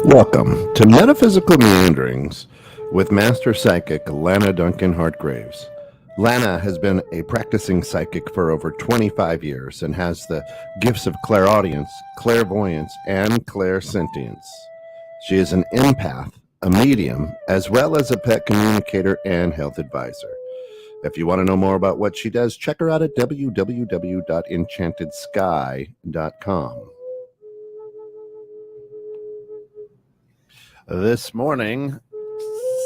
Welcome to Metaphysical Meanderings with Master Psychic Lana Duncan Hartgraves. Lana has been a practicing psychic for over 25 years and has the gifts of clairaudience, clairvoyance, and clairsentience. She is an empath, a medium, as well as a pet communicator and health advisor. If you want to know more about what she does, check her out at www.enchantedsky.com. This morning,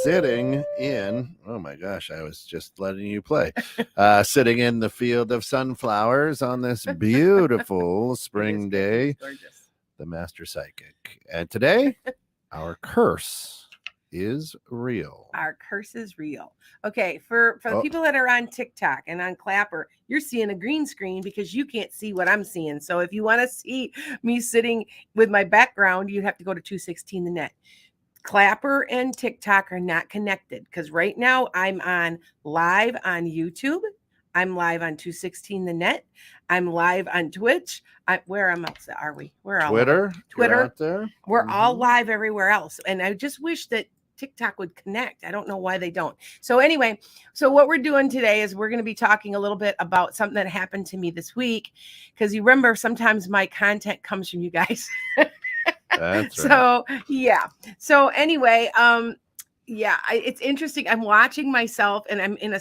sitting in, oh my gosh, I was just letting you play, sitting in the field of sunflowers on this beautiful spring day, the Master Psychic. And today, our curse is real. Our curse is real. Okay, for the people that are on TikTok and on Clapper, you're seeing a green screen because you can't see what I'm seeing. So if you want to see me sitting with my background, you have to go to 216 the net. Clapper and TikTok are not connected because right now I'm on live on YouTube. I'm live on 216 the net. I'm live on Twitch. Where else are we? We're all Twitter. Twitter. Out there. We're all live everywhere else. And I just wish that TikTok would connect. I don't know why they don't. So anyway, so what we're doing today is we're going to be talking a little bit about something that happened to me this week. Because you remember, sometimes my content comes from you guys. That's right. So yeah. So anyway, it's interesting. I'm watching myself, and I'm in a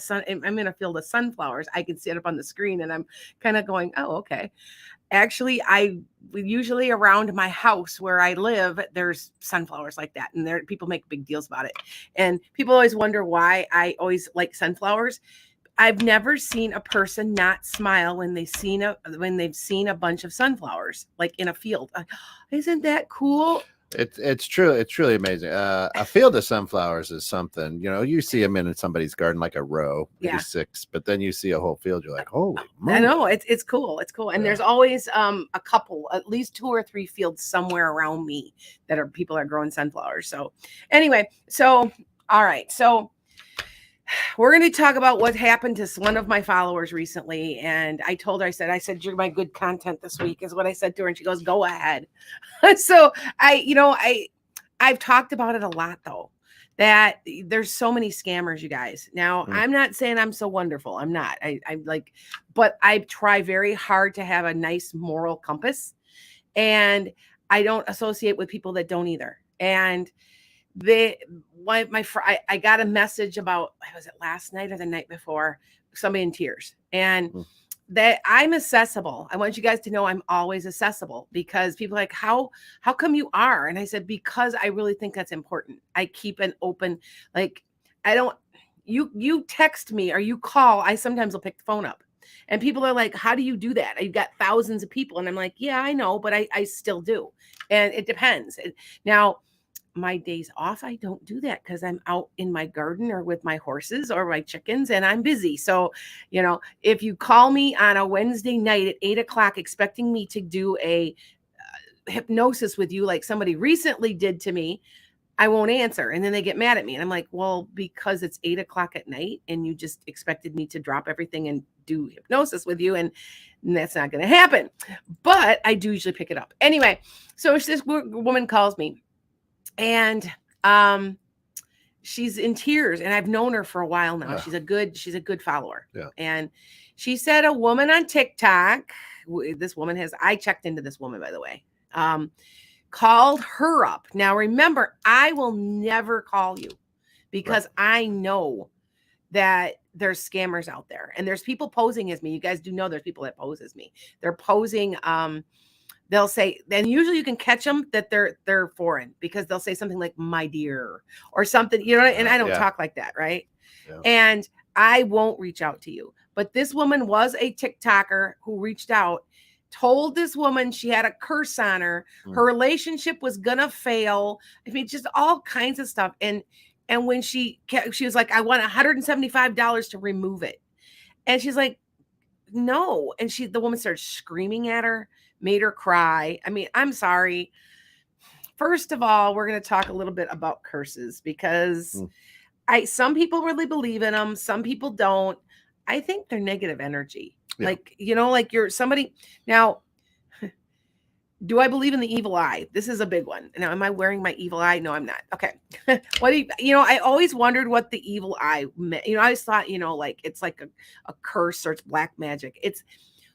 field of sunflowers. I can see it up on the screen, and I'm kind of going, oh, okay. Actually, usually around my house where I live, there's sunflowers like that, and people make big deals about it. And people always wonder why I always like sunflowers. I've never seen a person not smile when they've seen a bunch of sunflowers, like in a field. Isn't that cool? It's true. It's truly amazing. A field of sunflowers is something, you see them in somebody's garden, like a row, maybe 6, but then you see a whole field. You're like, holy moly. I know it's cool. It's cool. And there's always a couple, at least 2 or 3 fields somewhere around me that people are growing sunflowers. So anyway, all right. So we're going to talk about what happened to one of my followers recently. And I told her, I said, you're my good content this week is what I said to her. And she goes, go ahead. So I've talked about it a lot though, that there's so many scammers, you guys. Now, I'm not saying I'm so wonderful. I'm not. But I try very hard to have a nice moral compass, and I don't associate with people that don't either. And I got a message about, was it last night or the night before, somebody in tears, and that I'm accessible. I want you guys to know I'm always accessible, because people are like, how come you are? And I said, because I really think that's important. I keep an open, you text me or you call, I sometimes will pick the phone up, and people are like, how do you do that? You've got thousands of people. And I'm like, yeah, I know, but I still do. And it depends. Now, my days off, I don't do that because I'm out in my garden or with my horses or my chickens, and I'm busy. So, if you call me on a Wednesday night at 8:00 expecting me to do a hypnosis with you, like somebody recently did to me, I won't answer. And then they get mad at me. And I'm like, well, because it's 8:00 at night and you just expected me to drop everything and do hypnosis with you. And that's not going to happen. But I do usually pick it up. Anyway, so this woman calls me. And she's in tears, and I've known her for a while now. She's a good follower. Yeah. And she said a woman on TikTok, I checked into this woman, by the way, called her up. Now, remember, I will never call you because I know that there's scammers out there, and there's people posing as me. You guys do know there's people that pose as me. They're posing, they'll say, then usually you can catch them that they're foreign, because they'll say something like "my dear" or something, and I don't talk like that, right? Yeah. And I won't reach out to you. But this woman was a TikToker who reached out, told this woman she had a curse on her, her relationship was gonna fail. I mean, just all kinds of stuff. And when she was like, I want $175 to remove it. And she's like, no. And the woman started screaming at her, made her cry. I mean, I'm sorry. First of all, we're going to talk a little bit about curses, because some people really believe in them. Some people don't. I think they're negative energy. Yeah. Like you're somebody. Now, Do I believe in the evil eye? This is a big one. Now, am I wearing my evil eye? No, I'm not. Okay. What do you know, I always wondered what the evil eye meant. I always thought, like it's like a curse or it's black magic. It's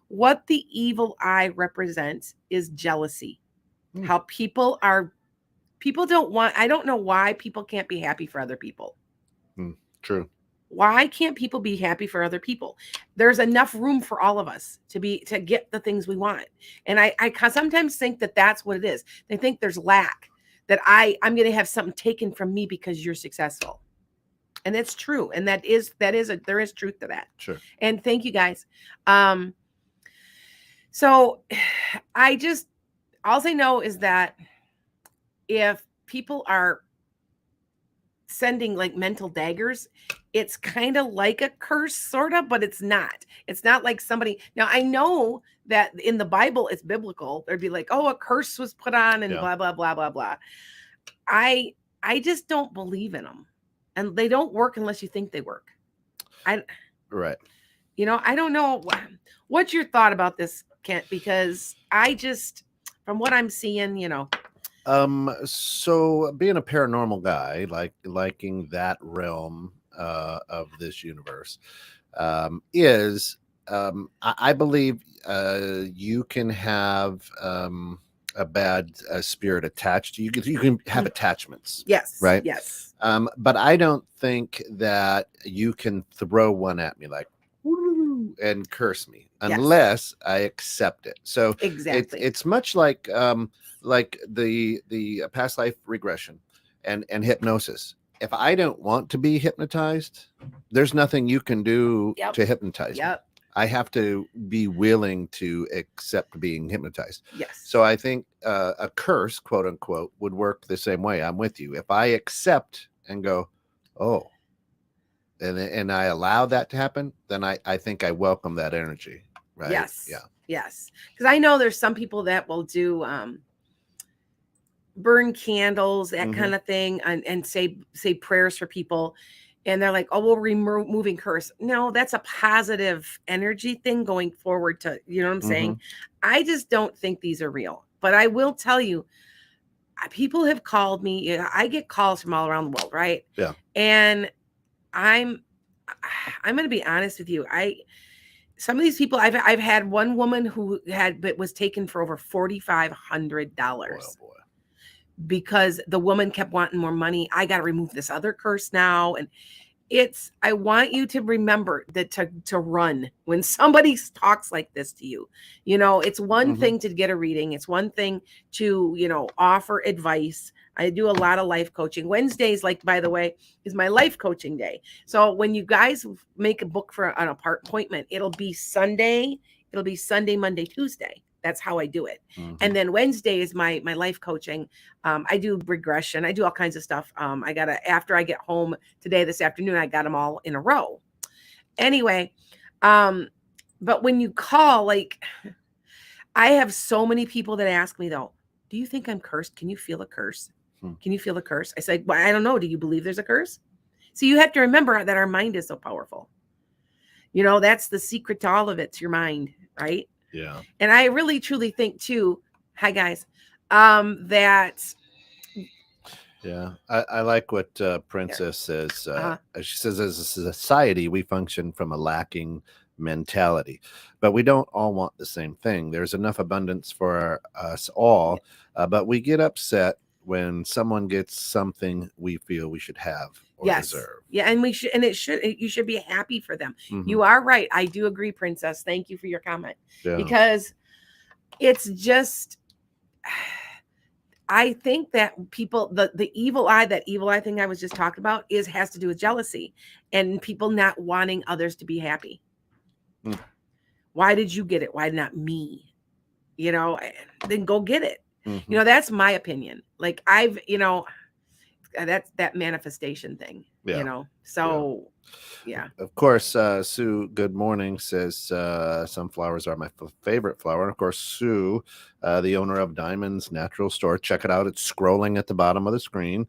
what the evil eye represents is jealousy. How people don't want, I don't know why people can't be happy for other people. True. Why can't people be happy for other people? There's enough room for all of us to get the things we want. And I sometimes think that that's what it is. They think there's lack, that I'm going to have something taken from me because you're successful. And that's true. And there is truth to that. Sure. And thank you guys. So all I know is that if people are sending like mental daggers, it's kind of like a curse, sort of, but it's not. It's not like somebody. Now, I know that in the Bible, it's biblical. There'd be like, oh, a curse was put on and blah, blah, blah, blah, blah. I just don't believe in them. And they don't work unless you think they work. Right. I don't know. What's your thought about this, Kent? Because from what I'm seeing, So being a paranormal guy, liking that realm of this universe, I believe you can have a bad spirit attached to you. You can have attachments. Yes. Right. Yes. But I don't think that you can throw one at me like woo and curse me unless I accept it. So exactly, it's much like the past life regression and hypnosis. If I don't want to be hypnotized, there's nothing you can do to hypnotize me. I have to be willing to accept being hypnotized. Yes. So I think a curse, quote unquote, would work the same way. I'm with you. If I accept and go, oh, and I allow that to happen, then I think I welcome that energy. Right. Yes. Yeah. Yes. Because I know there's some people that will do burn candles, that kind of thing, and say prayers for people. And they're like, oh, we're removing curse. No, that's a positive energy thing going forward to, you know what I'm saying? I just don't think these are real. But I will tell you, people have called me. I get calls from all around the world, right? Yeah. And I'm going to be honest with you. Some of these people, I've had one woman who was taken for over $4,500. Oh, boy. Because the woman kept wanting more money. I got to remove this other curse now. And I want you to remember that to run when somebody talks like this to you. It's one thing to get a reading. It's one thing to, offer advice. I do a lot of life coaching. Wednesdays, by the way, is my life coaching day. So when you guys make a book for an appointment, it'll be Sunday, Monday, Tuesday. That's how I do it. And then Wednesday is my life coaching. I do regression. I do all kinds of stuff. After I get home this afternoon, I got them all in a row. Anyway, but when you call, I have so many people that ask me though, do you think I'm cursed? Can you feel a curse? Can you feel a curse? I say, well, I don't know. Do you believe there's a curse? So you have to remember that our mind is so powerful. That's the secret to all of it. It's your mind, right? Yeah. And I really truly think too, hi guys, that. Yeah. I like what Princess says. She says, as a society, we function from a lacking mentality, but we don't all want the same thing. There's enough abundance for us all, but we get upset when someone gets something we feel we should have or deserve. Yeah, and you should be happy for them. You are right. I do agree, Princess. Thank you for your comment. Yeah. Because it's just, I think that people, the evil eye, that evil eye thing I was just talking about has to do with jealousy and people not wanting others to be happy. Why did you get it? Why not me? Then go get it. That's my opinion. That's that manifestation thing, so yeah. Of course, Sue, good morning, says sunflowers are my favorite flower. And of course, Sue, the owner of Diamonds Natural Store, check it out. It's scrolling at the bottom of the screen.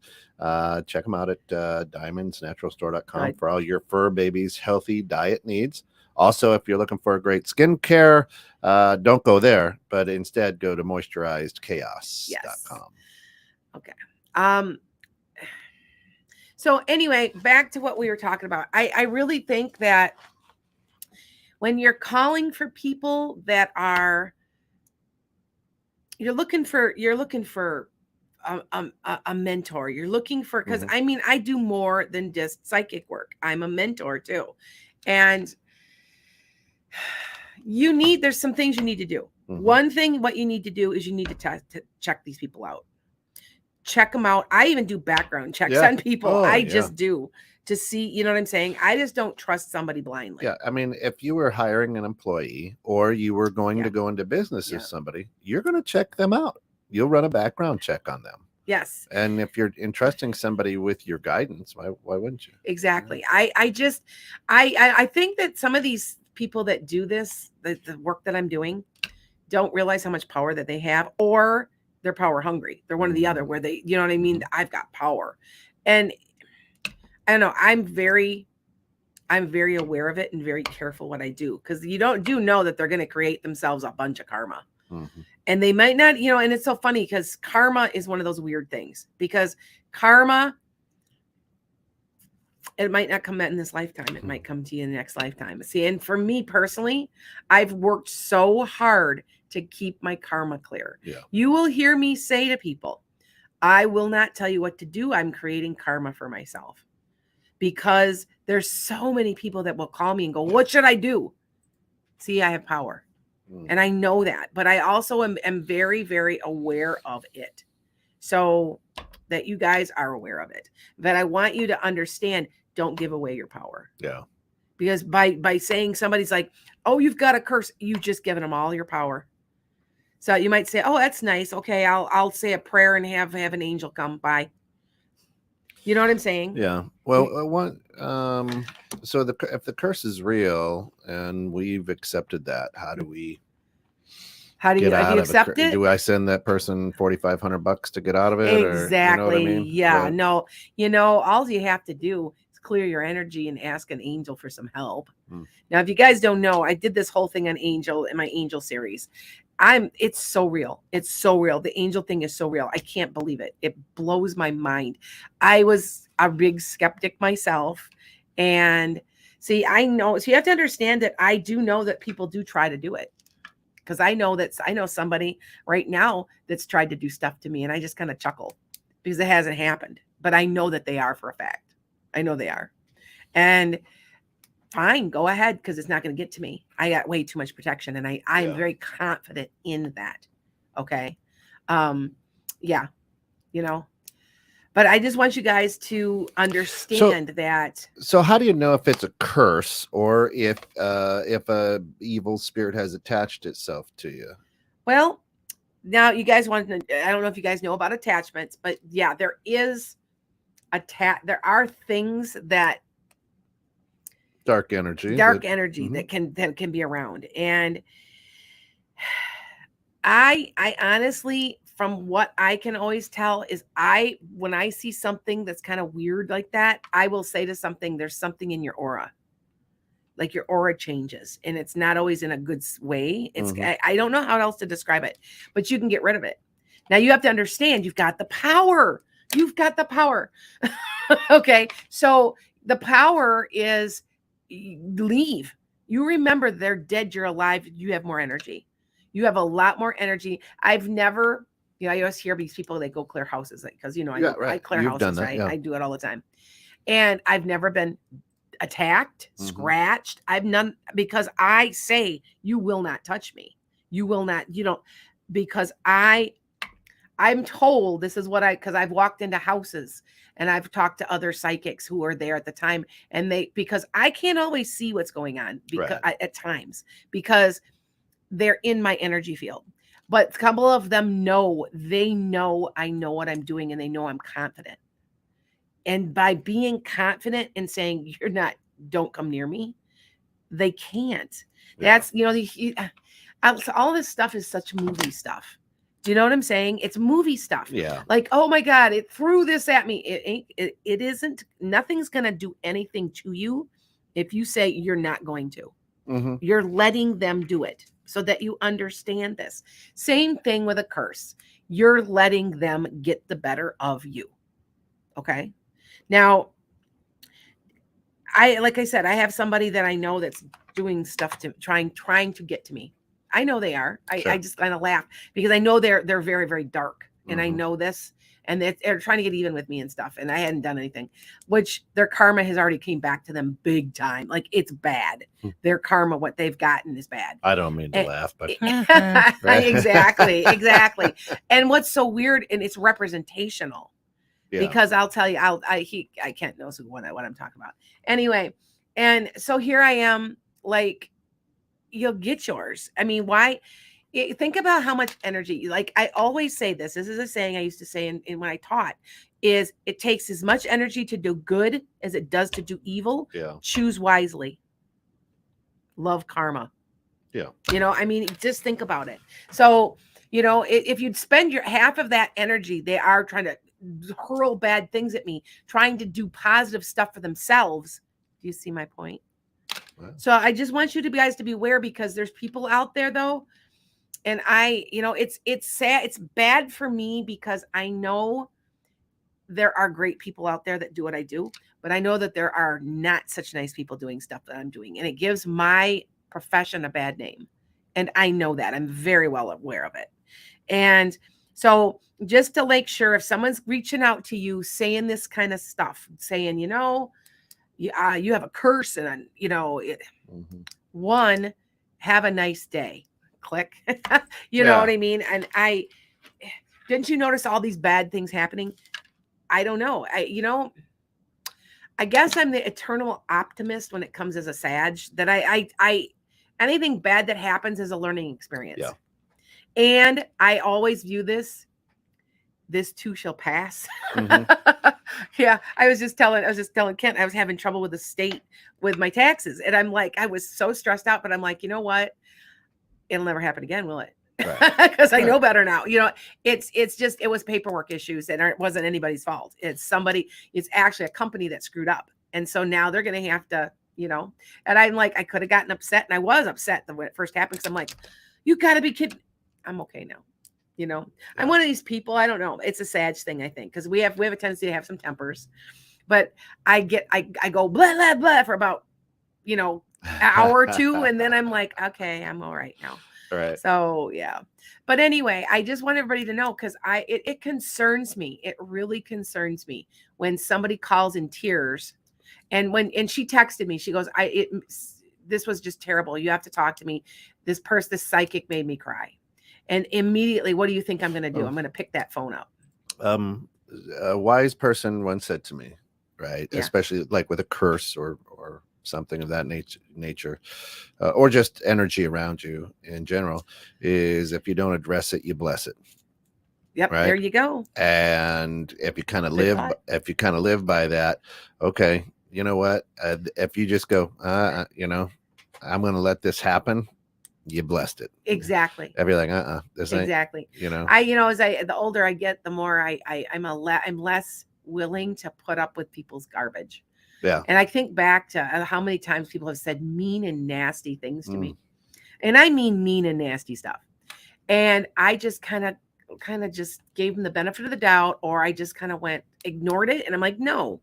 Check them out at diamondsnaturalstore.com for all your fur babies' healthy diet needs. Also, if you're looking for a great skincare, don't go there, but instead go to moisturizedchaos.com. Okay. So anyway, back to what we were talking about. I really think that when you're calling for people that are, you're looking for a mentor. You're looking for, because I mean, I do more than just psychic work. I'm a mentor too. And there's some things you need to do. One thing, what you need to do is you need to check these people out. Check them out. I even do background checks on people. I just do, to see, you know what I'm saying? I just don't trust somebody blindly. Yeah. I mean, if you were hiring an employee or you were going to go into business with somebody, you're going to check them out. You'll run a background check on them. Yes. And if you're entrusting somebody with your guidance, why wouldn't you? Exactly. I think that some of these people that do this, the work that I'm doing, don't realize how much power that they have, or they're power hungry. They're one or the other, where they, you know what I mean? I've got power. And I don't know, I'm very aware of it and very careful what I do, because you do know that they're going to create themselves a bunch of karma. And they might not, you know, and it's so funny because karma is one of those weird things, because karma, it might not come in this lifetime. It might come to you in the next lifetime. See, and for me personally, I've worked so hard to keep my karma clear. Yeah. You will hear me say to people, I will not tell you what to do. I'm creating karma for myself, because there's so many people that will call me and go, what should I do? See, I have power. And I know that, but I also am very, very aware of it. So that you guys are aware of it. But I want you to understand, don't give away your power. Yeah. Because by saying somebody's like, oh, you've got a curse, you've just given them all your power. So you might say, oh, that's nice. Okay, I'll say a prayer and have an angel come by. You know what I'm saying? Yeah. Well, so if the curse is real and we've accepted that, how do you accept it? Do I send that person $4,500 to get out of it? Exactly. Or, you know what I mean? Yeah. No. You know, all you have to do is clear your energy and ask an angel for some help. Now, if you guys don't know, I did this whole thing on angel in my angel series. It's so real. It's so real. The angel thing is so real. I can't believe it. It blows my mind. I was a big skeptic myself. And see, I know, so you have to understand that I do know that people do try to do it. Because I know somebody right now that's tried to do stuff to me, and I just kind of chuckle because it hasn't happened. But I know that they are for a fact. I know they are. And fine, go ahead, because it's not going to get to me. I got way too much protection, and I'm very confident in that. Okay. Yeah. You know. But I just want you guys to understand that. So how do you know if it's a curse or if a evil spirit has attached itself to you? Well, now you guys want to, I don't know if you guys know about attachments, but yeah, there is there are things that dark energy that can be around. And I honestly, from what I can always tell, is when I see something that's kind of weird like that, I will say to something, there's something in your aura. Like your aura changes, and it's not always in a good way. It's I don't know how else to describe it, but you can get rid of it. Now you have to understand, you've got the power. You've got the power. Okay. So the power is leave. You remember they're dead, you're alive. You have more energy. You have a lot more energy. I've never, I always hear these people, they go clear houses because, I clear houses, right? Yeah. I do it all the time. And I've never been attacked, scratched. I've none, because I say, you will not touch me. You will not, because I'm told this is because I've walked into houses and I've talked to other psychics who were there at the time, and because I can't always see what's going on at times, because they're in my energy field. But a couple of them they know I know what I'm doing, and they know I'm confident. And by being confident and saying, don't come near me, they can't. Yeah. That's, all this stuff is such movie stuff. Do you know what I'm saying? It's movie stuff. Yeah. Like, oh my God, it threw this at me. It isn't, nothing's going to do anything to you if you say you're not going to. Mm-hmm. You're letting them do it so that you understand this. Same thing with a curse. You're letting them get the better of you. Okay. Now, like I said, I have somebody that I know that's doing stuff to trying to get to me. I know they are. Sure. I just kind of laugh because I know they're very, very dark, and I Mhm. know this, and they're trying to get even with me and stuff, and I hadn't done anything, which their karma has already came back to them big time. Like, it's bad. Hmm. Their karma, what they've gotten, is bad. I don't mean to And- laugh, but exactly. And what's so weird, and it's representational. Yeah. Because I'll tell you, I can't know what I'm talking about. Anyway, and so here I am, like, you'll get yours. I mean, why? Think about how much energy. Like, I always say this. This is a saying I used to say in when I taught. Is it takes as much energy to do good as it does to do evil. Yeah. Choose wisely. Love karma. Yeah. You know, I mean, just think about it. So, you know, if you'd spend your half of that energy, they are trying to hurl bad things at me, trying to do positive stuff for themselves. Do you see my point? Wow. So I just want you guys to be aware, because there's people out there though. And it's sad. It's bad for me because I know there are great people out there that do what I do, but I know that there are not such nice people doing stuff that I'm doing. And it gives my profession a bad name. And I know that. I'm very well aware of it. And so just to make sure, if someone's reaching out to you saying this kind of stuff, saying, you have a curse, and Mm-hmm. one, have a nice day. Click. You know what I mean? And didn't you notice all these bad things happening? I don't know. I guess I'm the eternal optimist when it comes as a Sag, that I anything bad that happens is a learning experience. Yeah. And I always view this too shall pass. Mm-hmm. Yeah. I was just telling Kent, I was having trouble with the state with my taxes. And I'm like, I was so stressed out, but I'm like, you know what? It'll never happen again, will it? Right. Because I know better now. It was paperwork issues, and it wasn't anybody's fault. It's actually a company that screwed up. And so now they're going to have to, and I'm like, I could have gotten upset, and I was upset when it first happened. Cause I'm like, you gotta be kidding. I'm okay now. Yeah. I'm one of these people. I don't know. It's a Sag thing, I think. Cause we have a tendency to have some tempers, but I go blah, blah, blah for about, an hour or two. And then I'm like, okay, I'm all right now. Right. So yeah. But anyway, I just want everybody to know, because it concerns me. It really concerns me when somebody calls in tears. And she texted me, she goes, this was just terrible. You have to talk to me. This psychic made me cry. And immediately, what do you think I'm going to do? I'm going to pick that phone up. A wise person once said to me, right, Yeah. especially like with a curse or something of that nature, or just energy around you in general, is if you don't address it, you bless it. Yep. Right? There you go. And if you kind of live by that, okay, you know what? If you just go, I'm going to let this happen, you blessed it. Exactly. If you're like, this ain't, Exactly. I the older I get, the more I'm less willing to put up with people's garbage. Yeah. And I think back to how many times people have said mean and nasty things to me. And I mean mean and nasty stuff. And I just kind of just gave them the benefit of the doubt, or I just kind of ignored it. And I'm like, no.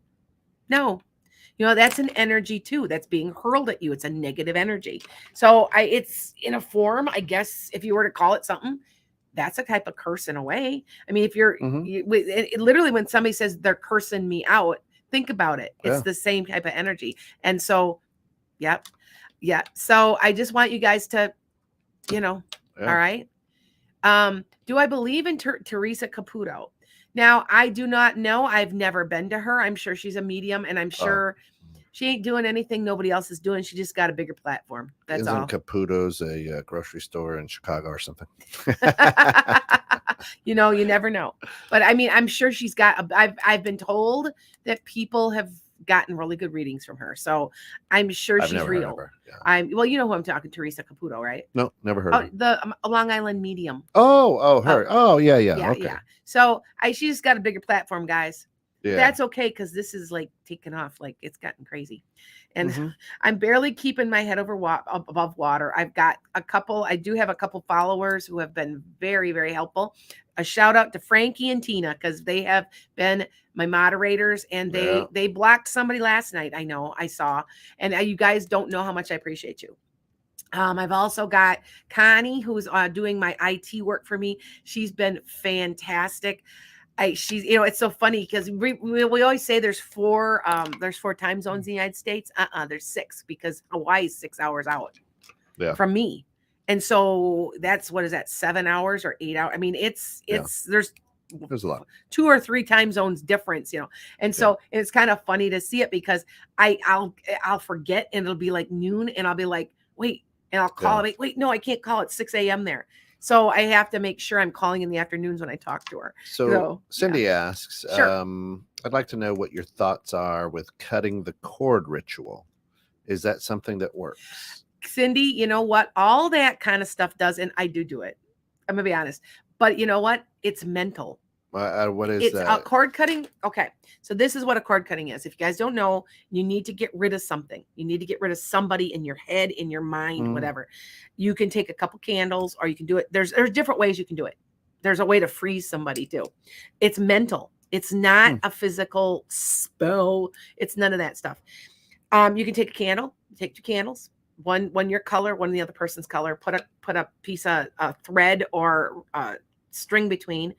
That's an energy too that's being hurled at you. It's a negative energy. So it's in a form, I guess, if you were to call it something, that's a type of curse in a way. I mean, if you're literally, when somebody says they're cursing me out, think about it. It's the same type of energy. And so, yep. Yeah. So I just want you guys to, all right. Do I believe in Teresa Caputo? Now, I do not know. I've never been to her. I'm sure she's a medium, and I'm sure she ain't doing anything nobody else is doing. She just got a bigger platform. That's all. Isn't Caputo's a grocery store in Chicago or something? You never know. But I mean, I'm sure she's got. I've been told that people have gotten really good readings from her, so I'm sure she's never real. Heard of her. Yeah. Well, you know who I'm talking, Teresa Caputo, right? No, never heard of her. The Long Island medium. Her. Oh, yeah. Okay. Yeah. So she just got a bigger platform, guys. Yeah. That's okay, because this is like taking off, like it's gotten crazy. and Mm-hmm. I'm barely keeping my head above water. I do have a couple followers who have been very, very helpful. A shout out to Frankie and Tina, because they have been my moderators, and they blocked somebody last night. I know, I saw, and you guys don't know how much I appreciate you. I've also got Connie, who's doing my IT work for me. She's been fantastic. She's, it's so funny because we always say there's four time zones in the United States. There's 6, because Hawaii is 6 hours out from me. And so what is that, 7 hours or 8 hours? I mean, there's a lot, 2 or 3 time zones difference, and so it's kind of funny to see it, because I'll forget, and it'll be like noon, and I'll be like, wait, and I'll call it. Wait, no, I can't call it 6 a.m. there. So I have to make sure I'm calling in the afternoons when I talk to her. So Cindy asks, Sure. I'd like to know what your thoughts are with cutting the cord ritual. Is that something that works? Cindy, you know what? All that kind of stuff does, and I do it. I'm gonna be honest. But you know what? It's mental. What is that? It's cord cutting. Okay. So this is what a cord cutting is. If you guys don't know, you need to get rid of something. You need to get rid of somebody in your head, in your mind, whatever. You can take a couple candles, or you can do it. There's different ways you can do it. There's a way to freeze somebody too. It's mental. It's not a physical spell. It's none of that stuff. You can take a candle, take 2 candles, one your color, one the other person's color, put a piece of thread or string between,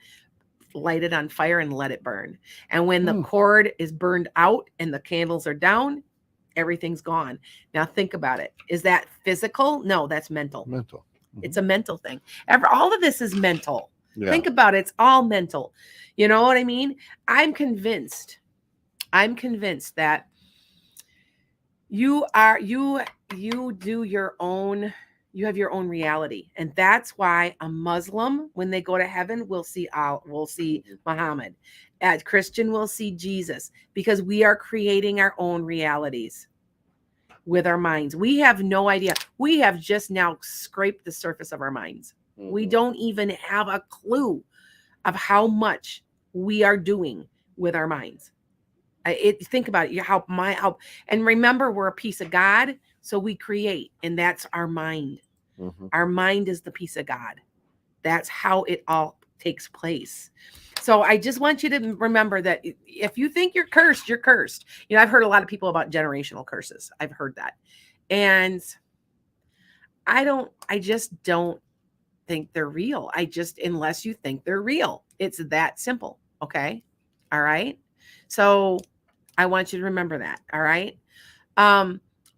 light it on fire, and let it burn. And when the cord is burned out and the candles are down, everything's gone. Now think about it. Is that physical? No, that's mental. Mental. It's a mental thing. All of this is mental. Yeah. Think about it. It's all mental. You know what I mean? I'm convinced that you have your own reality. And that's why a Muslim, when they go to heaven, will see Muhammad. As Christian, will see Jesus, because we are creating our own realities with our minds. We have no idea. We have just now scraped the surface of our minds. We don't even have a clue of how much we are doing with our minds. Think about it. And remember, we're a piece of God, so we create, and that's our mind. Our mind is the piece of God. That's how it all takes place. So I just want you to remember that if you think you're cursed, you're cursed. I've heard a lot of people about generational curses. I've heard that. And I just don't think they're real. Unless you think they're real. It's that simple. Okay. All right. So I want you to remember that. All right.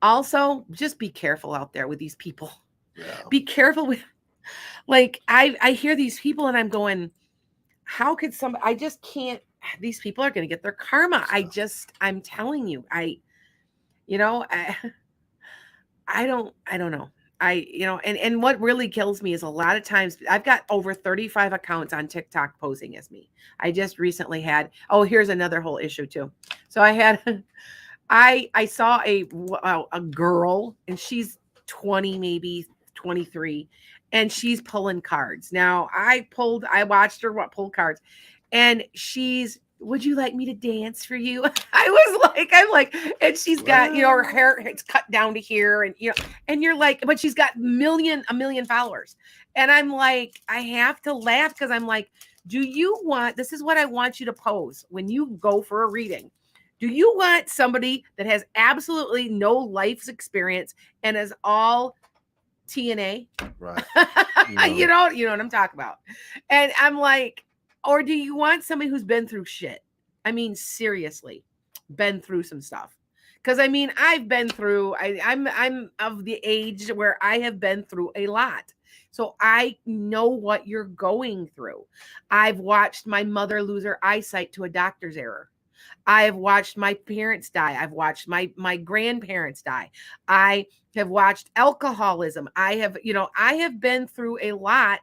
Also, just be careful out there with these people. Yeah. Be careful with, I hear these people and I'm going, how could I just can't, these people are going to get their karma. I'm telling you, I don't know. And what really kills me is a lot of times I've got over 35 accounts on TikTok posing as me. I just recently had, here's another whole issue too. So I saw a girl, and she's 20, maybe 23, and she's pulling cards. Now I watched her pull cards, and would you like me to dance for you? I'm like, and she's got, her hair, it's cut down to here, and, and you're like, but she's got a million followers. And I'm like, I have to laugh, because I'm like, this is what I want you to pose when you go for a reading. Do you want somebody that has absolutely no life's experience and is all TNA? Right. You know what I'm talking about. And I'm like, or do you want somebody who's been through shit? I mean, seriously, been through some stuff. Because I've been through, I'm of the age where I have been through a lot. So I know what you're going through. I've watched my mother lose her eyesight to a doctor's error. I have watched my parents die. I've watched my grandparents die. I have watched alcoholism. I have been through a lot.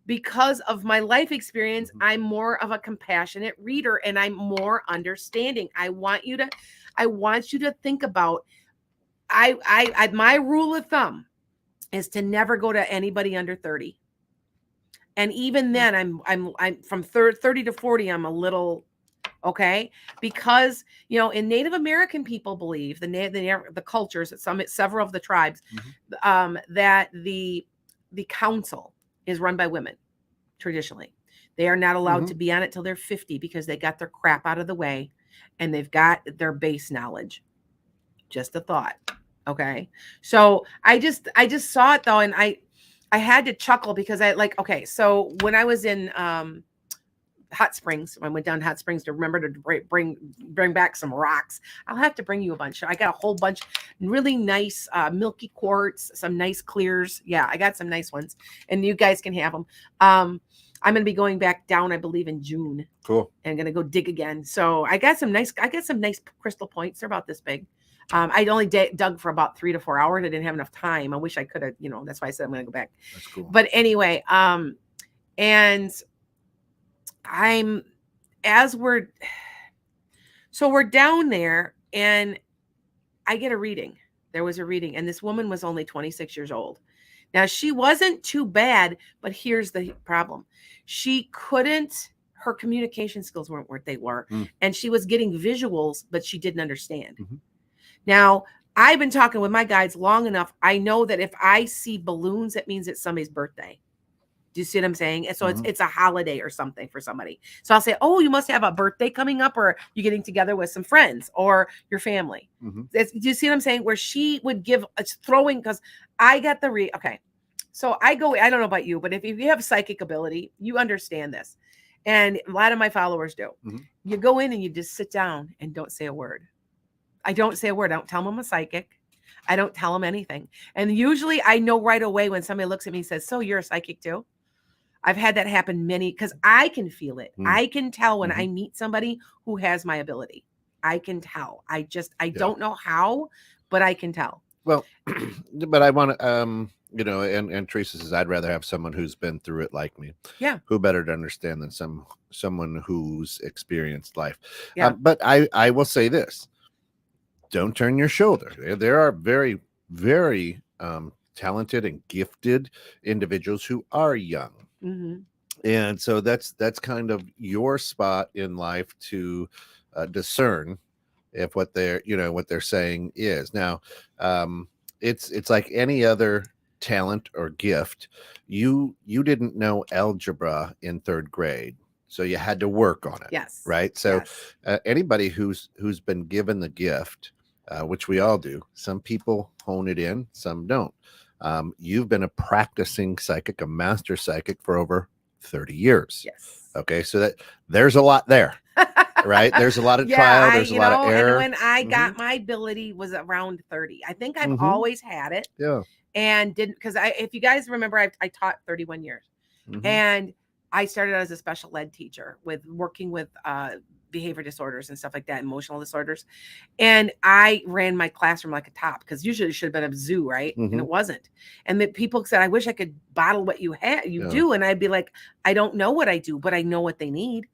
Because of my life experience, I'm more of a compassionate reader, and I'm more understanding. I want you to think about, my rule of thumb is to never go to anybody under 30. And even then I'm from 30 to 40, I'm a little Okay, because in Native American people believe the cultures, several of the tribes, that the council is run by women traditionally. They are not allowed to be on it till they're 50 because they got their crap out of the way and they've got their base knowledge. Just a thought. Okay, so I just saw it though, and I had to chuckle because okay, so when I was in Hot Springs, I went down to Hot Springs to remember to bring back some rocks. I'll have to bring you a bunch. I got a whole bunch, really nice milky quartz, some nice clears. Yeah, I got some nice ones, and you guys can have them. I'm going to be going back down, I believe, in June. Cool. And going to go dig again. So I got some nice crystal points. They're about this big. I'd only dug for about 3 to 4 hours. I didn't have enough time. I wish I could have, that's why I said I'm going to go back. That's cool. But anyway, and we're down there and I get a reading. There was a reading and this woman was only 26 years old. Now she wasn't too bad, but here's the problem. Her communication skills weren't what they were. And she was getting visuals, but she didn't understand. Now I've been talking with my guides long enough. I know that if I see balloons, it means it's somebody's birthday. Do you see what I'm saying? And so it's a holiday or something for somebody. So I'll say, oh, you must have a birthday coming up, or you're getting together with some friends or your family. Do you see what I'm saying? Where she would give a throwing, because I got okay. So I don't know about you, but if you have psychic ability, you understand this. And a lot of my followers do. You go in and you just sit down and don't say a word. I don't say a word. I don't tell them I'm a psychic. I don't tell them anything. And usually I know right away when somebody looks at me and says, so you're a psychic too? I've had that happen because I can feel it. I can tell when I meet somebody who has my ability. I can tell. I don't know how, but I can tell. Well, but I want to, and Teresa says, I'd rather have someone who's been through it like me. Yeah. Who better to understand than someone who's experienced life. Yeah. But I will say this. Don't turn your shoulder. There are very, very talented and gifted individuals who are young. And so that's kind of your spot in life to discern if what they're saying is. Now, it's like any other talent or gift. You didn't know algebra in 3rd grade, so you had to work on it. Yes. Right. So anybody who's been given the gift, which we all do, some people hone it in, some don't. You've been a practicing psychic, a master psychic for over 30 years. Yes. Okay. So there's a lot there, right? There's a lot of trial. There's a lot of error. And when I got my ability was around 30. I think I've always had it. Yeah. And because if you guys remember, I taught 31 years and I started out as a special ed teacher working with behavior disorders and stuff like that, emotional disorders. And I ran my classroom like a top, because usually it should have been a zoo, right? And it wasn't. And the people said, I wish I could bottle what you do. And I'd be like, I don't know what I do, but I know what they need.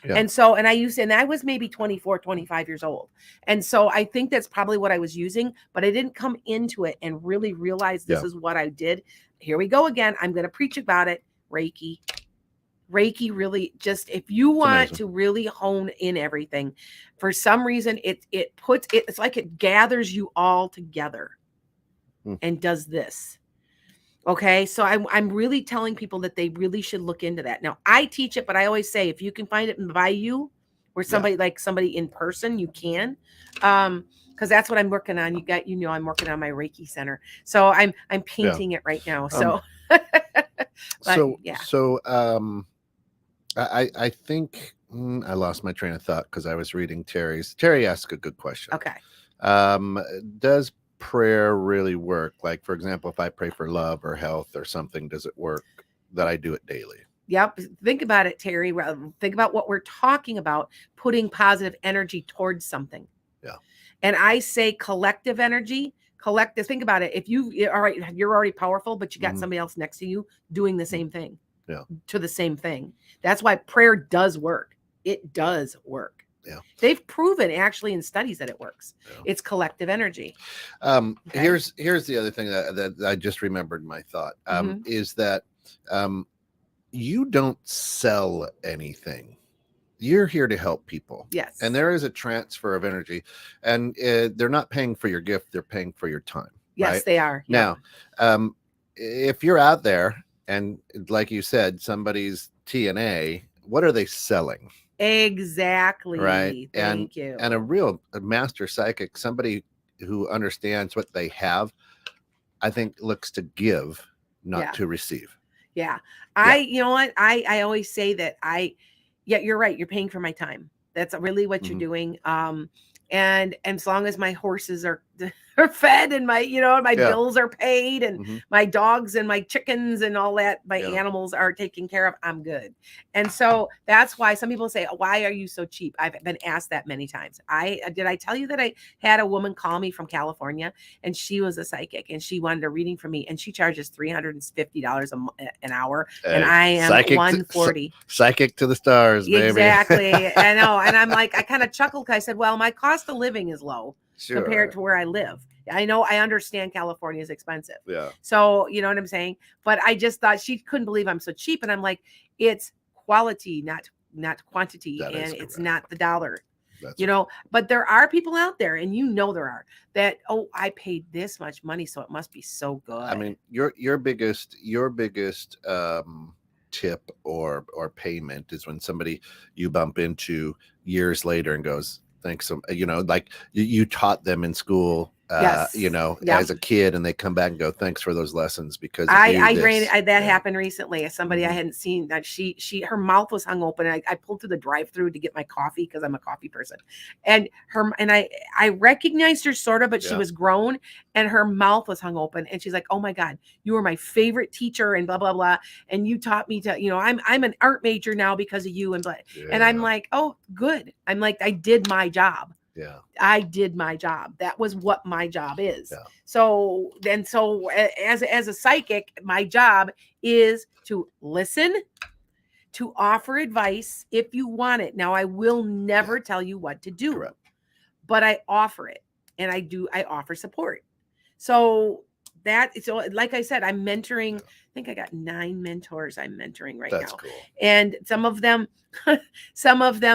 Yeah. And so, and I was maybe 24, 25 years old. And so I think that's probably what I was using, but I didn't come into it and really realize this is what I did. Here we go again. I'm going to preach about it. Reiki really, just if you want to really hone in everything, for some reason it's like it gathers you all together and does this. Okay, so I'm really telling people that they really should look into that. Now I teach it, but I always say if you can find it by you, or somebody in person, you can, because that's what I'm working on. I'm working on my Reiki center, so I'm painting it right now. So, I think I lost my train of thought because I was reading Terry's. Terry asked a good question. Okay. Does prayer really work? Like, for example, if I pray for love or health or something, does it work that I do it daily? Yep. Think about it, Terry. Think about what we're talking about, putting positive energy towards something. Yeah. And I say collective energy. Think about it. If you're already powerful, but you got somebody else next to you doing the same thing. Yeah. To the same thing. That's why prayer does work. It does work. Yeah. They've proven actually in studies that it works. Yeah. It's collective energy. Okay. Here's the other thing that I just remembered my thought is that you don't sell anything. you're here to help people. Yes. And there is a transfer of energy, and they're not paying for your gift, they're paying for your time. Yes, right? they are. Now, if you're out there and, like you said, somebody's TNA, what are they selling? Exactly. Right. Thank you. And a master psychic, somebody who understands what they have, I think looks to give, not to receive. Yeah. You know what? I always say that you're right. You're paying for my time. That's really what you're doing. And as long as my horses are fed and my bills are paid and my dogs and my chickens and all that, my animals are taken care of, I'm good. And so that's why some people say, why are you so cheap? I've been asked that many times. Did I tell you that I had a woman call me from California, and she was a psychic and she wanted a reading from me, and she charges $350 an hour, and I am $140. Psychic to the stars, baby. Exactly. I know. And I'm like, I kind of chuckled. I said, well, my cost of living is low compared to where I live. I know, I understand California is expensive. Yeah. So, you know what I'm saying? But I just thought she couldn't believe I'm so cheap. And I'm like, it's quality, not quantity. And it's not the dollar. But there are people out there, and there are, that, I paid this much money, so it must be so good. I mean, your biggest tip or payment is when somebody you bump into years later and goes, thanks, like you taught them in school, as a kid, and they come back and go, thanks for those lessons, because that happened recently. Somebody I hadn't seen, that her mouth was hung open. I pulled through the drive-through to get my coffee, because I'm a coffee person, and I recognized her sort of, but she was grown and her mouth was hung open, and she's like, oh my God, you were my favorite teacher, and blah blah blah, and you taught me to, I'm an art major now because of you, and blah. And I'm like, oh good. I'm like, I did my job. Yeah. I did my job. That was what my job is. Yeah. So as a psychic, my job is to listen, to offer advice if you want it. Now, I will never tell you what to do. Correct. But I offer it, and I offer support. So like I said, I'm mentoring. I think I got 9 mentors I'm mentoring right now. That's cool. And some of them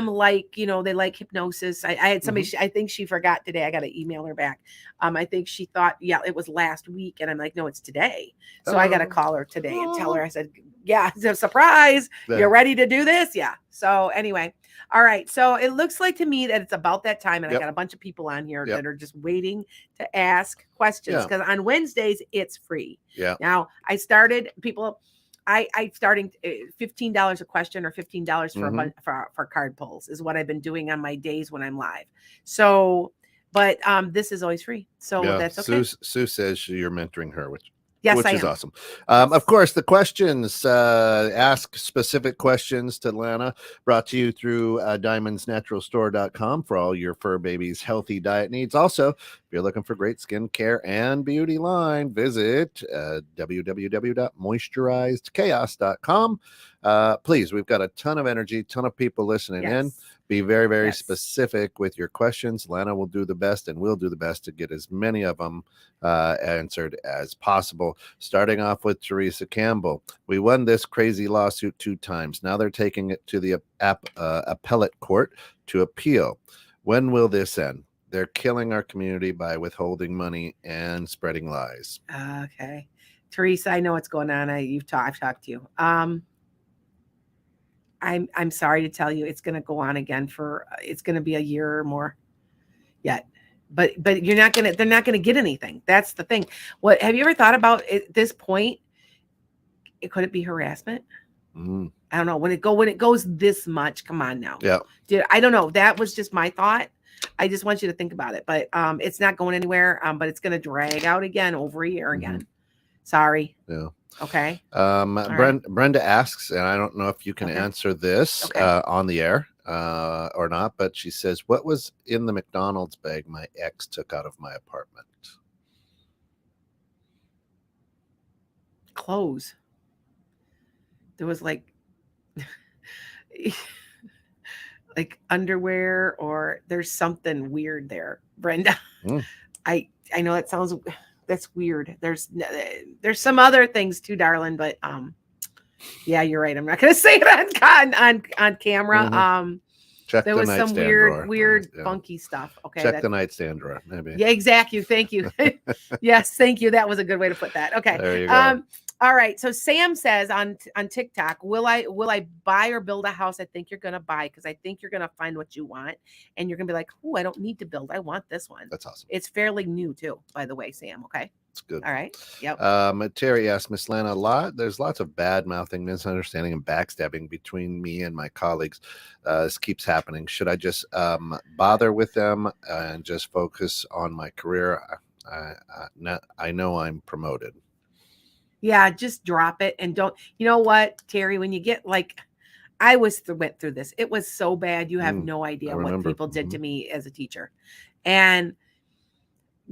like, they like hypnosis. I had somebody, I think she forgot today. I got to email her back. I think she thought, it was last week. And I'm like, no, it's today. So I got to call her today and tell her, I said, it's a surprise. You're ready to do this? Yeah. So anyway. All right. So it looks like to me that it's about that time. And I got a bunch of people on here that are just waiting to ask questions, because on Wednesdays it's free. Yeah. Now I started starting $15 a question, or $15 for card pulls is what I've been doing on my days when I'm live. So, but this is always free. So that's okay. Sue says you're mentoring her, which I is am. Awesome. Of course, the questions, ask specific questions to Lana, brought to you through diamondsnaturalstore.com for all your fur baby's healthy diet needs. Also, if you're looking for great skincare and beauty line, visit www.moisturizedchaos.com. Please, we've got a ton of energy, ton of people listening in. Be very, very specific with your questions. Lana will do the best, and we'll do the best to get as many of them answered as possible. Starting off with Teresa Campbell. We won this crazy lawsuit 2 times. Now they're taking it to the appellate court to appeal. When will this end? They're killing our community by withholding money and spreading lies. Okay. Teresa, I know what's going on. I've talked to you. I'm sorry to tell you, it's going to go on again it's going to be a year or more yet, but they're not going to get anything. That's the thing. What have you ever thought about at this point? Could it be harassment? I don't know. When it goes this much, come on now. Yeah. Dude, I don't know. That was just my thought. I just want you to think about it, but it's not going anywhere. But it's going to drag out again over a year again. Sorry. Yeah. Okay. Brenda asks, and I don't know if you can answer this on the air or not, but she says, what was in the McDonald's bag my ex took out of my apartment? Clothes. There was like underwear, or there's something weird there, Brenda. I know that's weird. There's some other things too, darling, but yeah, you're right. I'm not going to say it on camera. Check There the was some nightstand drawer. weird, Yeah. funky stuff. Okay. Check the nightstand drawer, maybe. Yeah, exactly. Thank you. Yes, thank you. That was a good way to put that. Okay. There you go. All right. So Sam says on TikTok, will I buy or build a house? I think you're gonna buy because I think you're gonna find what you want, and you're gonna be like, oh, I don't need to build. I want this one. That's awesome. It's fairly new too, by the way, Sam. Okay. It's good. All right. Yep. Terry asked Miss Lana there's lots of bad mouthing, misunderstanding, and backstabbing between me and my colleagues. This keeps happening. Should I just bother with them and just focus on my career? I know I'm promoted. Yeah, just drop it and don't. You know what, Terry? When you get like, I went through this. It was so bad. You have no idea what people did to me as a teacher. And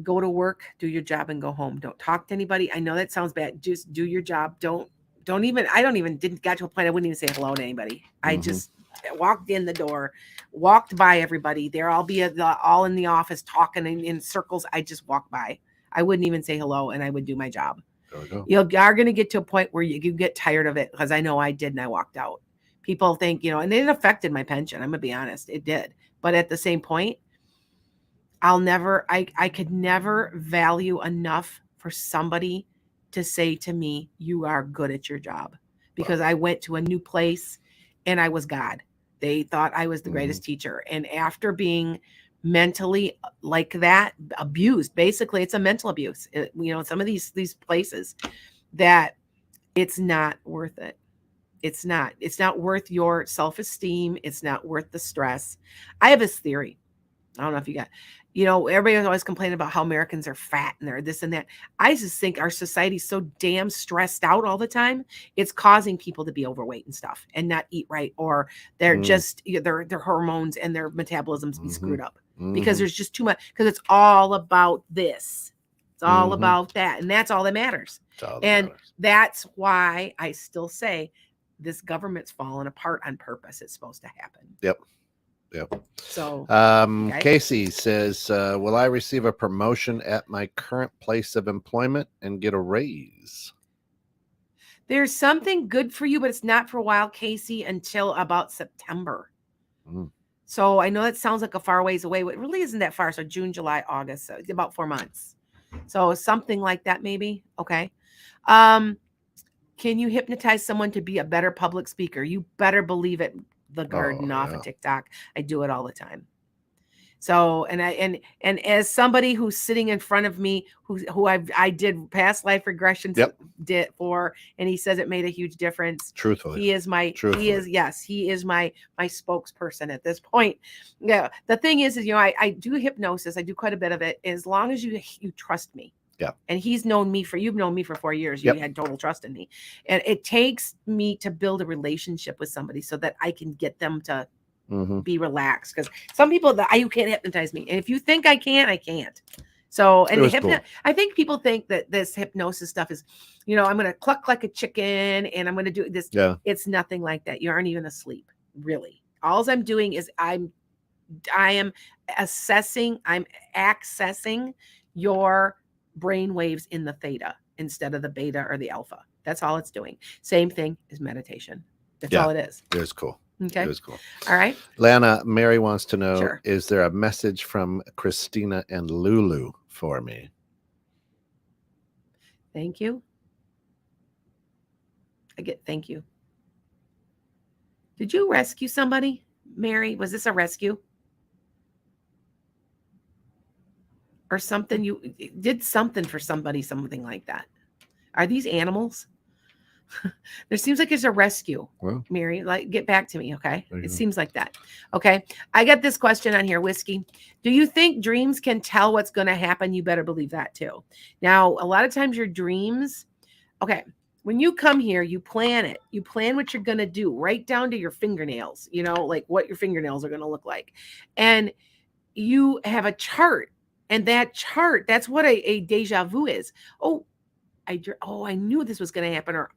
go to work, do your job, and go home. Don't talk to anybody. I know that sounds bad. Just do your job. Didn't get to a point I wouldn't even say hello to anybody. I just walked in the door, walked by everybody. They're all all in the office talking in circles. I just walked by. I wouldn't even say hello, and I would do my job. You are going to get to a point where you get tired of it, because I know I did, and I walked out. People think, and it affected my pension. I'm going to be honest. It did. But at the same point, I could never value enough for somebody to say to me, you are good at your job, because I went to a new place and I was God. They thought I was the greatest teacher. And after being mentally like that, abused, basically it's a mental abuse. Some of these places that it's not worth it. It's not worth your self-esteem. It's not worth the stress. I have this theory. I don't know if you got, everybody's always complaining about how Americans are fat and they're this and that. I just think our society's so damn stressed out all the time. It's causing people to be overweight and stuff and not eat right, or they're just, their hormones and their metabolisms be screwed up because there's just too much, because it's all about this. It's all about that. And that's all that matters. That's why I still say this government's falling apart on purpose. It's supposed to happen. Yep. So Casey says, will I receive a promotion at my current place of employment and get a raise? There's something good for you, but it's not for a while, Casey, until about September. So I know that sounds like a far ways away, but it really isn't that far. So June, July, August, so it's about 4 months. So something like that, maybe. Okay. Can you hypnotize someone to be a better public speaker? You better believe it. The garden off of TikTok. I do it all the time. So, and as somebody who's sitting in front of me, who I did past life regressions for, and he says it made a huge difference. Truthfully, he is my spokesperson at this point. Yeah. The thing is I do hypnosis. I do quite a bit of it. As long as you trust me. Yeah. And you've known me for 4 years. You had total trust in me. And it takes me to build a relationship with somebody so that I can get them to be relaxed. Because some people you can't hypnotize me. And if you think I can, I can't. So, and cool. I think people think that this hypnosis stuff is, I'm going to cluck like a chicken and I'm going to do this. Yeah. It's nothing like that. You aren't even asleep, really. All I'm doing is I am accessing your brain waves in the theta instead of the beta or the alpha. That's all it's doing. Same thing as meditation. That's all it is. It is cool. Okay. It was cool. All right. Lana, Mary wants to know, is there a message from Christina and Lulu for me? Thank you. Thank you. Did you rescue somebody, Mary? Was this a rescue? Or something, you did something for somebody, something like that. Are these animals? There seems like there's a rescue. Well, Mary, get back to me, okay? It seems like that. Okay. I got this question on here, Whiskey. Do you think dreams can tell what's going to happen? You better believe that too. Now, a lot of times your dreams, okay, when you come here, you plan it. You plan what you're going to do, right down to your fingernails, like what your fingernails are going to look like. And you have a chart. And that chart, that's what a deja vu is. I knew this was going to happen, or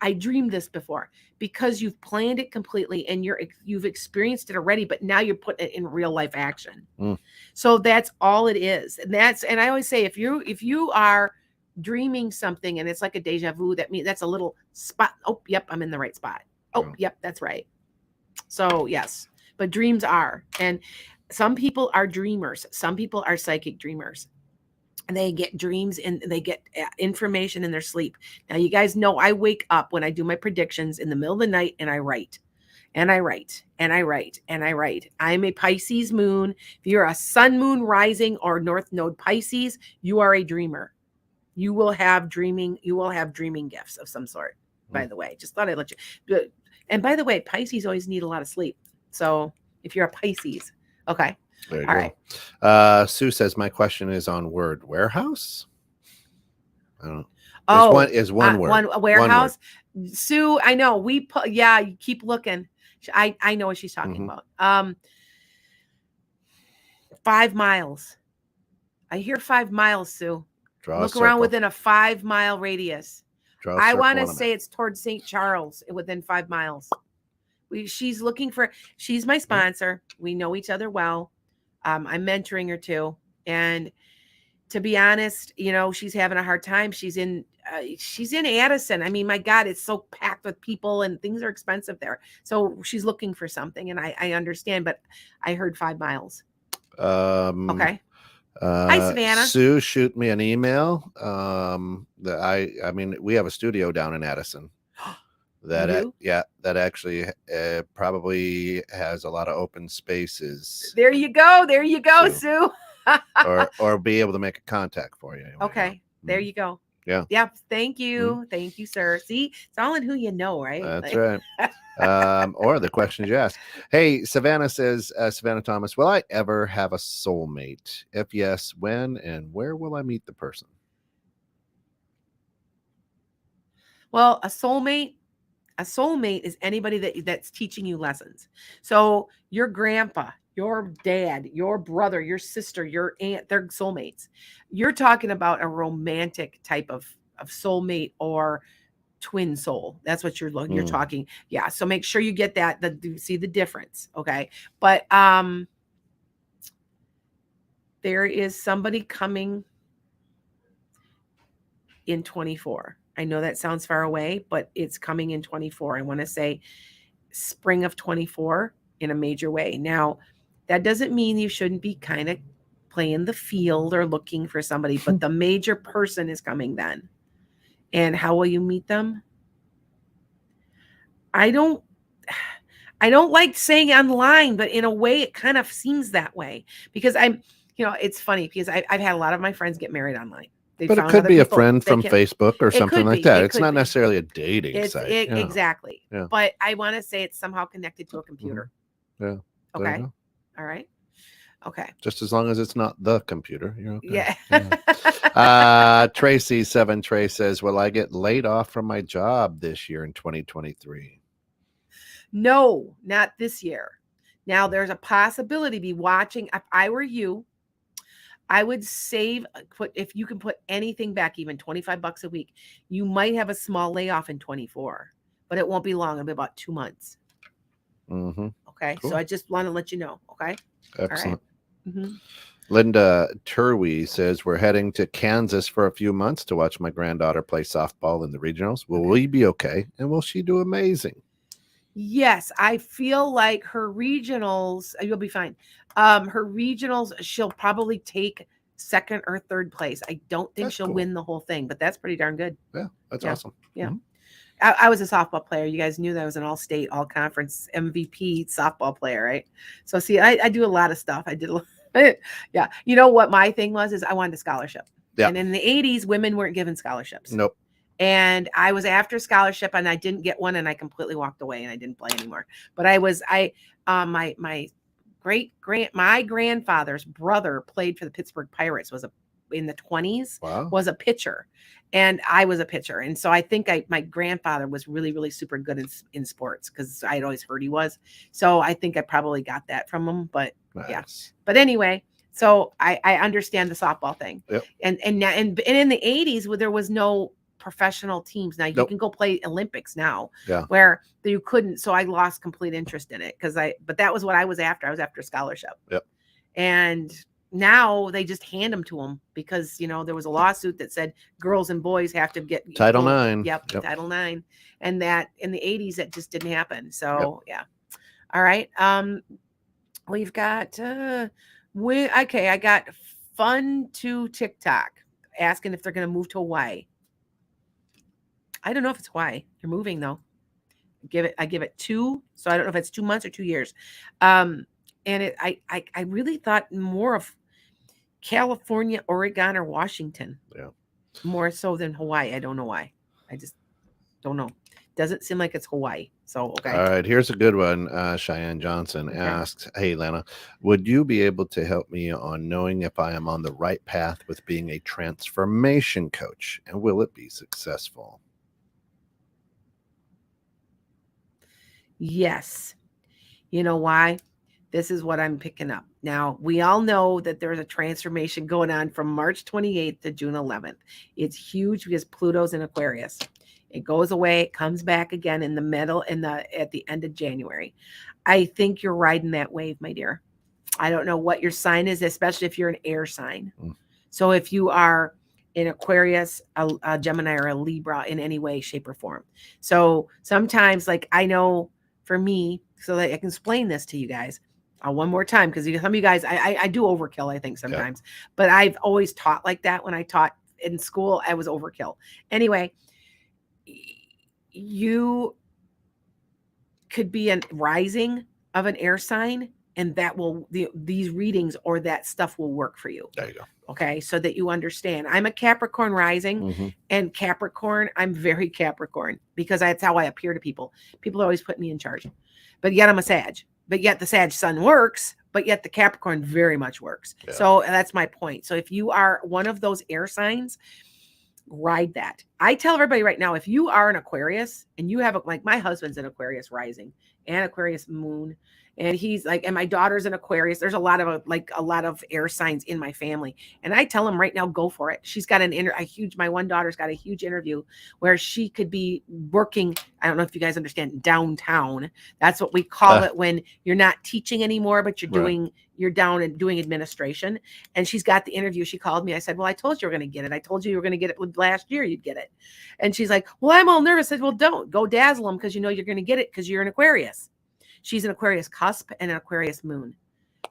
I dreamed this before, because you've planned it completely and you've experienced it already, but now you're putting it in real life action. So that's all it is. And I always say, if you are dreaming something and it's like a deja vu, that means that's a little spot. Oh, yep, I'm in the right spot. Oh, yep, that's right. So yes, but dreams are. And some people are dreamers. Some people are psychic dreamers. They get dreams and they get information in their sleep. Now, you guys know I wake up when I do my predictions in the middle of the night and I write. And I write, and I write, and I write. I'm a Pisces moon. If you're a sun, moon, rising, or north node Pisces, you are a dreamer. You will have dreaming. You will have dreaming gifts of some sort. By the way, just thought I'd let you. And by the way, Pisces always need a lot of sleep. So if you're a Pisces, okay. There you All go. right. Sue says my question is on word warehouse. I don't know. Oh, is one word. One warehouse. Sue, I know. Yeah, you keep looking. I know what she's talking about. 5 miles. I hear 5 miles, Sue. Look around within a 5 mile radius. I want to say it's towards St. Charles within 5 miles. She's looking for, she's my sponsor. We know each other well. I'm mentoring her too. And to be honest, you know, she's having a hard time. She's in Addison. I mean, my God, it's so packed with people and things are expensive there. So she's looking for something, and I understand, but I heard 5 miles. Okay. Hi, Savannah. Sue, shoot me an email. I mean, we have a studio down in Addison. That actually probably has a lot of open spaces. There you go, Sue. or be able to make a contact for you. Anyway. Okay, there you go. Yeah. Yep. Thank you. Thank you, sir. See, it's all in who you know, right? That's right. Or the questions you ask. Hey, Savannah says, Savannah Thomas, will I ever have a soulmate? If yes, when and where will I meet the person? Well, a soulmate is anybody that's teaching you lessons. So your grandpa, your dad, your brother, your sister, your aunt, they're soulmates. You're talking about a romantic type of soulmate or twin soul. That's what you're talking. Yeah. So make sure you get that, see the difference. Okay. But there is somebody coming in 24. I know that sounds far away, but it's coming in 24. I want to say spring of 24 in a major way. Now, that doesn't mean you shouldn't be kind of playing the field or looking for somebody, but the major person is coming then. And how will you meet them? I don't like saying online, but in a way it kind of seems that way because it's funny because I've had a lot of my friends get married online. But it could be a friend from Facebook or something like that. It's not necessarily a dating site. Exactly. Yeah. But I want to say it's somehow connected to a computer. Yeah. Okay. All right. Okay. Just as long as it's not the computer. You're okay. Yeah. Tracy 7 Trey says, will I get laid off from my job this year in 2023? No, not this year. Now there's a possibility. Be watching. If I were you, I would if you can put anything back, even $25 a week, you might have a small layoff in 24, but it won't be long. It'll be about 2 months. Okay. Cool. So I just want to let you know. Okay. Excellent. Right. Linda Turwey says, we're heading to Kansas for a few months to watch my granddaughter play softball in the regionals. Will we be okay? And will she do amazing? Yes, I feel like her regionals, you'll be fine. Her regionals, she'll probably take second or third place. I don't think she'll win the whole thing, but that's pretty darn good. Yeah, that's awesome. Yeah. I was a softball player. You guys knew that I was an all-state, all-conference MVP softball player, right? So see, I do a lot of stuff. I did a lot. Yeah. You know what my thing was is I wanted a scholarship. Yeah. And in the 80s, women weren't given scholarships. Nope. And I was after scholarship and I didn't get one and I completely walked away and I didn't play anymore. But my grandfather's brother played for the Pittsburgh Pirates, in the 20s, was a pitcher, and I was a pitcher. And so I think my grandfather was really, really super good in sports because I'd always heard he was. So I think I probably got that from him, but yeah. But anyway, so I understand the softball thing. Yep. And in the 80s, there was no professional teams. Now you can go play Olympics now, where you couldn't. So I lost complete interest in it but that was what I was after. I was after scholarship. Yep. And now they just hand them to them because, there was a lawsuit that said girls and boys have to get Title IX. Yep. Title IX. And that in the 80s, that just didn't happen. So yeah. All right. We've got okay, I got fun to TikTok asking if they're going to move to Hawaii. I don't know if it's Hawaii. You're moving though. I give it 2, so I don't know if it's 2 months or 2 years. And I really thought more of California, Oregon, or Washington. Yeah. More so than Hawaii. I don't know why. I just don't know. Doesn't seem like it's Hawaii. So okay. All right, here's a good one. Cheyenne Johnson asks, "Hey, Lana, would you be able to help me on knowing if I am on the right path with being a transformation coach, and will it be successful?" Yes. You know why? This is what I'm picking up. Now, we all know that there's a transformation going on from March 28th to June 11th. It's huge because Pluto's in Aquarius. It goes away, it comes back again in the middle at the end of January. I think you're riding that wave, my dear. I don't know what your sign is, especially if you're an air sign. So if you are in Aquarius, a Gemini, or a Libra in any way, shape, or form. So sometimes, like I know for me, so that I can explain this to you guys one more time, because some of you guys, I do overkill, I think sometimes, but I've always taught like that. When I taught in school, I was overkill. Anyway, you could be a rising of an air sign, and that will these readings or that stuff will work for you. There you go. Okay, so that you understand. I'm a Capricorn rising, and Capricorn, I'm very Capricorn because that's how I appear to people. People always put me in charge, but yet I'm a Sag. But yet the Sag sun works, but yet the Capricorn very much works. Yeah. So that's my point. So if you are one of those air signs, ride that. I tell everybody right now, if you are an Aquarius and you have like my husband's an Aquarius rising and Aquarius moon, and he's like, and my daughter's an Aquarius. There's a lot of air signs in my family. And I tell him right now, go for it. She's got my one daughter's got a huge interview where she could be working. I don't know if you guys understand downtown. That's what we call it when you're not teaching anymore, but you're down and doing administration. And she's got the interview. She called me. I said, well, I told you you were going to get it. I told you were going to get it last year. You'd get it. And she's like, well, I'm all nervous. I said, well, don't go dazzle them, because you know you're going to get it because you're an Aquarius. She's an Aquarius cusp and an Aquarius moon.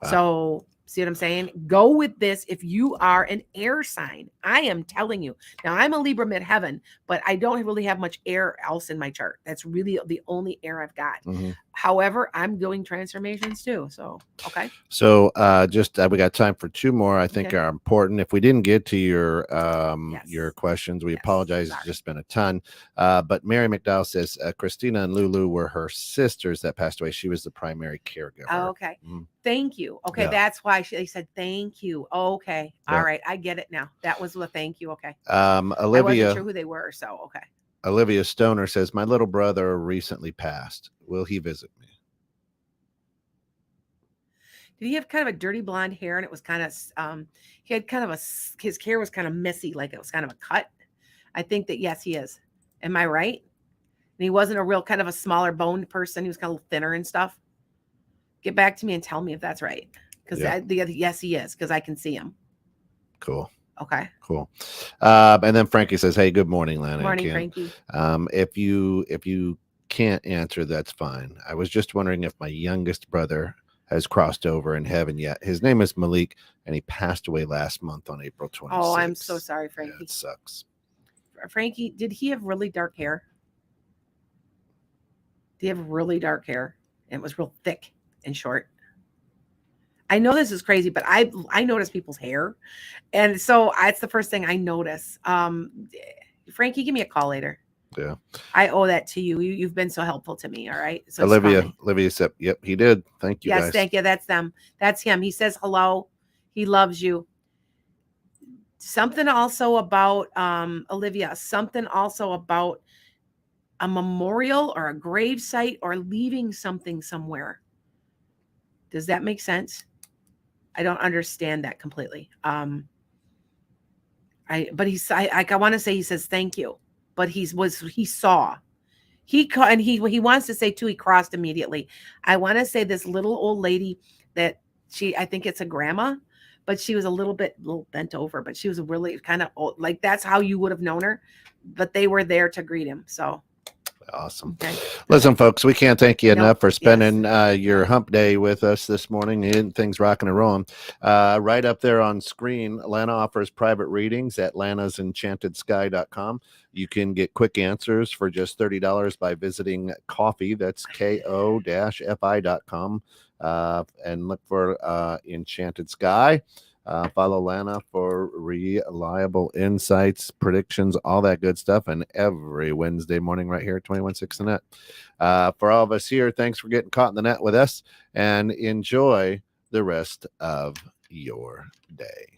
Wow. So see what I'm saying? Go with this if you are an air sign. I am telling you. Now, I'm a Libra midheaven, but I don't really have much air else in my chart. That's really the only air I've got. However, I'm doing transformations too. So, okay. So we got time for 2 more I think are important. If we didn't get to your questions, we apologize. Sorry. It's just been a ton. But Mary McDowell says Christina and Lulu were her sisters that passed away. She was the primary caregiver. Oh, okay. Thank you. Okay. Yeah. That's why they said thank you. Okay. All right. I get it now. That was the thank you. Okay. Olivia, I wasn't sure who they were. So, okay. Olivia Stoner says, my little brother recently passed. Will he visit me? Did he have kind of a dirty blonde hair, and it was kind of, he had kind of his hair was kind of messy, like it was kind of a cut? I think that, yes, he is. Am I right? And he wasn't a real kind of a smaller boned person. He was kind of thinner and stuff. Get back to me and tell me if that's right. Because yes, he is, because I can see him. Cool. Okay. Cool. And then Frankie says, hey, good morning, Lana. Good morning, Frankie. If you can't answer, that's fine. I was just wondering if my youngest brother has crossed over in heaven yet. His name is Malik, and he passed away last month on April 26th. Oh, I'm so sorry, Frankie. Yeah, it sucks. Frankie, did he have really dark hair? Did he have really dark hair? And it was real thick and short. I know this is crazy, but I notice people's hair. And so it's the first thing I notice. Frankie, give me a call later. Yeah. I owe that to you. You've been so helpful to me. All right. So Olivia said, yep, he did. Thank you. Yes, guys. Thank you. That's them. That's him. He says hello. He loves you. Something also about Olivia, something also about a memorial or a grave site or leaving something somewhere. Does that make sense? I don't understand that completely. I want to say he says thank you, but he saw. He wants to say too, he crossed immediately. I want to say this little old lady that I think it's a grandma, but she was a little bent over, but she was really kind of old. Like that's how you would have known her, but they were there to greet him. So Awesome. Okay. Listen, folks, we can't thank you Nope. enough for Yes. spending your hump day with us this morning and things rocking and rolling. Right up there on screen, Lana offers private readings at lanasenchantedSky.com. You can get quick answers for just $30 by visiting Coffee. That's ko-fi.com. And look for Enchanted Sky. Follow Lana for reliable insights, predictions, all that good stuff. And every Wednesday morning right here at 21.6 The Net. For all of us here, thanks for getting caught in the net with us, and enjoy the rest of your day.